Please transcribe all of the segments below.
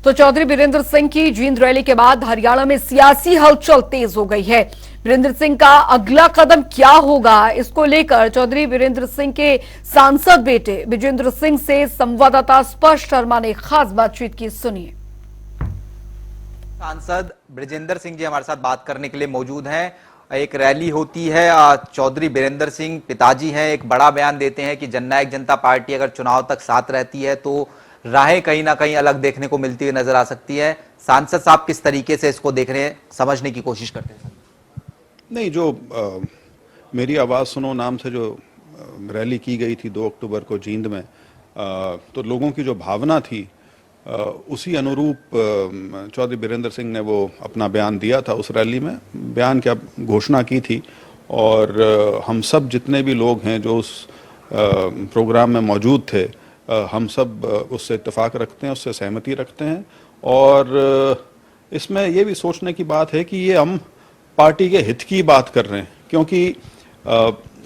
तो चौधरी बीरेंद्र सिंह की जींद रैली के बाद हरियाणा में सियासी हलचल तेज हो गई है। बीरेंद्र सिंह का अगला कदम क्या होगा, इसको लेकर चौधरी बीरेंद्र सिंह के सांसद बेटे विजेंद्र सिंह से संवाददाता स्पर्श शर्मा ने खास बातचीत की। सुनिए। सांसद ब्रिजेंद्र सिंह जी हमारे साथ बात करने के लिए मौजूद हैं। एक रैली होती है, चौधरी बीरेंद्र सिंह पिताजी हैं, एक बड़ा बयान देते हैं कि जननायक जनता पार्टी अगर चुनाव तक साथ रहती है तो राहें कहीं ना कहीं अलग देखने को मिलती हुई नजर आ सकती है। सांसद साहब किस तरीके से इसको देख रहे हैं, समझने की कोशिश करते हैं? नहीं, जो मेरी आवाज़ सुनो नाम से जो रैली की गई थी 2 अक्टूबर को जींद में, तो लोगों की जो भावना थी उसी अनुरूप चौधरी बीरेंद्र सिंह ने वो अपना बयान दिया था। उस रैली में बयान क्या घोषणा की थी, और हम सब जितने भी लोग हैं जो उस प्रोग्राम में मौजूद थे, हम सब उससे इत्तेफाक रखते हैं, उससे सहमति रखते हैं। और इसमें ये भी सोचने की बात है कि ये हम पार्टी के हित की बात कर रहे हैं, क्योंकि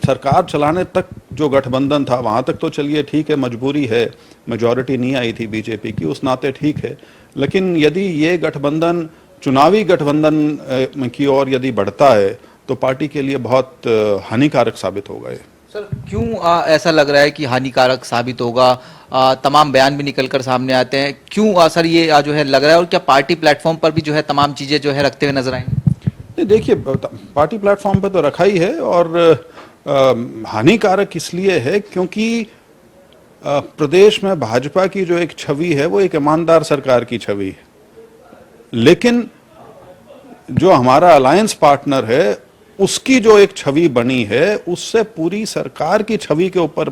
सरकार चलाने तक जो गठबंधन था वहाँ तक तो चलिए ठीक है, मजबूरी है, मेजॉरिटी नहीं आई थी बीजेपी की, उस नाते ठीक है। लेकिन यदि ये गठबंधन चुनावी गठबंधन की ओर यदि बढ़ता है तो पार्टी के लिए बहुत हानिकारक साबित होगा। ये सर क्यों ऐसा लग रहा है कि हानिकारक साबित होगा? तमाम बयान भी निकलकर सामने आते हैं, क्यों सर ये जो है लग रहा है? और क्या पार्टी प्लेटफॉर्म पर भी जो है तमाम चीजें जो है रखते हुए नजर आएंगे? देखिए, पार्टी प्लेटफॉर्म पे तो रखा ही है, और हानिकारक इसलिए है क्योंकि प्रदेश में भाजपा की जो एक छवि है वो एक ईमानदार सरकार की छवि है, लेकिन जो हमारा अलायंस पार्टनर है उसकी जो एक छवि बनी है उससे पूरी सरकार की छवि के ऊपर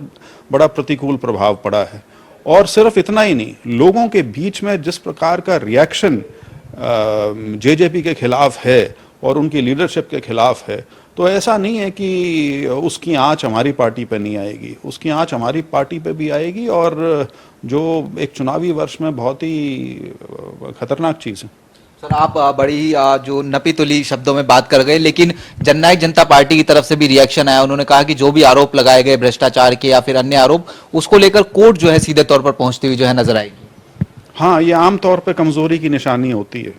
बड़ा प्रतिकूल प्रभाव पड़ा है। और सिर्फ इतना ही नहीं, लोगों के बीच में जिस प्रकार का रिएक्शन जेजेपी के खिलाफ है और उनकी लीडरशिप के खिलाफ है, तो ऐसा नहीं है कि उसकी आंच हमारी पार्टी पे नहीं आएगी, उसकी आंच हमारी पार्टी पे भी आएगी, और जो एक चुनावी वर्ष में बहुत ही खतरनाक चीज़ है। सर आप बड़ी ही जो नपी तुली शब्दों में बात कर गए, लेकिन जननायक जनता पार्टी की तरफ से भी रिएक्शन आया। उन्होंने कहा कि जो भी आरोप लगाए गए भ्रष्टाचार के या फिर अन्य आरोप, उसको लेकर कोर्ट जो है सीधे तौर पर पहुंचती हुई जो है नजर आएगी। हाँ, ये आमतौर पर कमजोरी की निशानी होती है।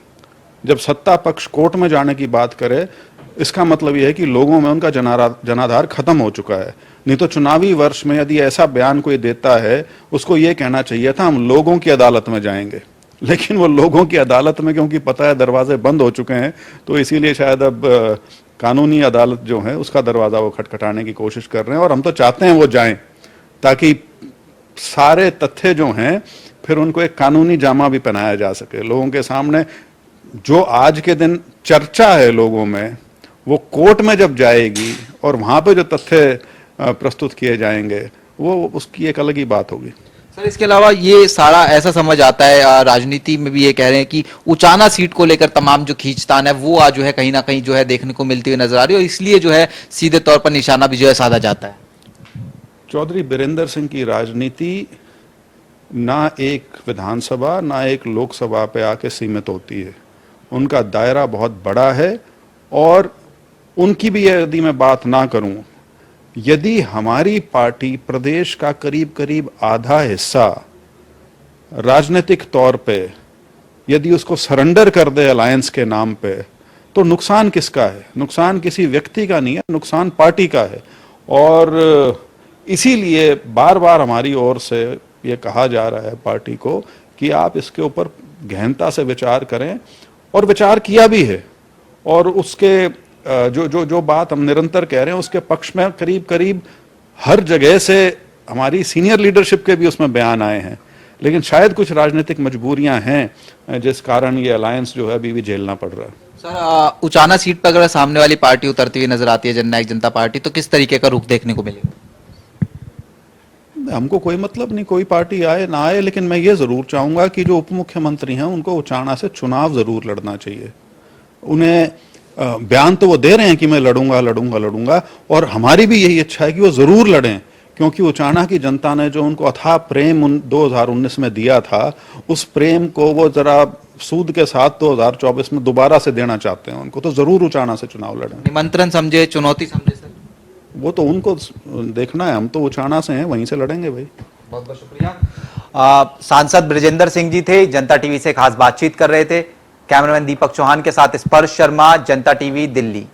जब सत्ता पक्ष कोर्ट में जाने की बात करे, इसका मतलब यह है कि लोगों में उनका जनाधार खत्म हो चुका है। नहीं तो चुनावी वर्ष में यदि ऐसा बयान कोई देता है, उसको ये कहना चाहिए था हम लोगों की अदालत में जाएंगे, लेकिन वो लोगों की अदालत में क्योंकि पता है दरवाजे बंद हो चुके हैं, तो इसीलिए शायद अब कानूनी अदालत जो है उसका दरवाजा वो खटखटाने की कोशिश कर रहे हैं। और हम तो चाहते हैं वो जाएं, ताकि सारे तथ्य जो हैं फिर उनको एक कानूनी जामा भी पहनाया जा सके लोगों के सामने। जो आज के दिन चर्चा है लोगों में, वो कोर्ट में जब जाएगी और वहां पे जो तथ्य प्रस्तुत किए जाएंगे, वो उसकी एक अलग ही बात होगी। सर इसके अलावा ये सारा ऐसा समझ आता है, राजनीति में भी ये कह रहे हैं कि उचाना सीट को लेकर तमाम जो खींचतान है वो आज जो है कहीं ना कहीं जो है देखने को मिलती हुई नजर आ रही है, और इसलिए जो है सीधे तौर पर निशाना भी जो है साधा जाता है। चौधरी बीरेंद्र सिंह की राजनीति ना एक विधानसभा ना एक लोकसभा पे आके सीमित होती है, उनका दायरा बहुत बड़ा है। और उनकी भी यदि मैं बात ना करूं, यदि हमारी पार्टी प्रदेश का करीब करीब आधा हिस्सा राजनीतिक तौर पे यदि उसको सरेंडर कर दे अलायंस के नाम पे, तो नुकसान किसका है? नुकसान किसी व्यक्ति का नहीं है, नुकसान पार्टी का है। और इसीलिए बार बार हमारी ओर से ये कहा जा रहा है पार्टी को कि आप इसके ऊपर गहनता से विचार करें, और विचार किया भी है। और उसके जो बात हम निरंतर कह रहे हैं उसके पक्ष में करीब करीब हर जगह से हमारी सीनियर लीडरशिप के भी उसमें बयान आए हैं, लेकिन शायद कुछ राजनीतिक मजबूरियां हैं जिस कारण ये अलायंस जो है अभी भी झेलना पड़ रहा है। सर उचाना सीट पर अगर सामने वाली पार्टी उतरती हुई नजर आती है, जननायक जनता पार्टी, तो किस तरीके का रुख देखने को मिलेगा? हमको कोई मतलब नहीं, कोई पार्टी आए ना आए, लेकिन मैं ये जरूर चाहूंगा कि जो उप मुख्यमंत्री हैं उनको उचाना से चुनाव जरूर लड़ना चाहिए। उन्हें बयान तो वो दे रहे हैं कि मैं लड़ूंगा लड़ूंगा लड़ूंगा, और हमारी भी यही इच्छा है कि वो जरूर लड़ें, क्योंकि उचाना की जनता ने जो उनको अथाह प्रेम 2019 में दिया था, उस प्रेम को वो जरा सूद के साथ 2024 में दोबारा से देना चाहते हैं उनको, तो जरूर उचाना से चुनाव लड़ें। निमंत्रण समझे, चुनौती समझे सर? वो तो उनको देखना है, हम तो उचाना से हैं, वहीं से लड़ेंगे भाई। बहुत बहुत शुक्रिया। सांसद बृजेंद्र सिंह जी थे, जनता टीवी से खास बातचीत कर रहे थे। कैमरामैन दीपक चौहान के साथ स्पर्श शर्मा, जनता टीवी, दिल्ली।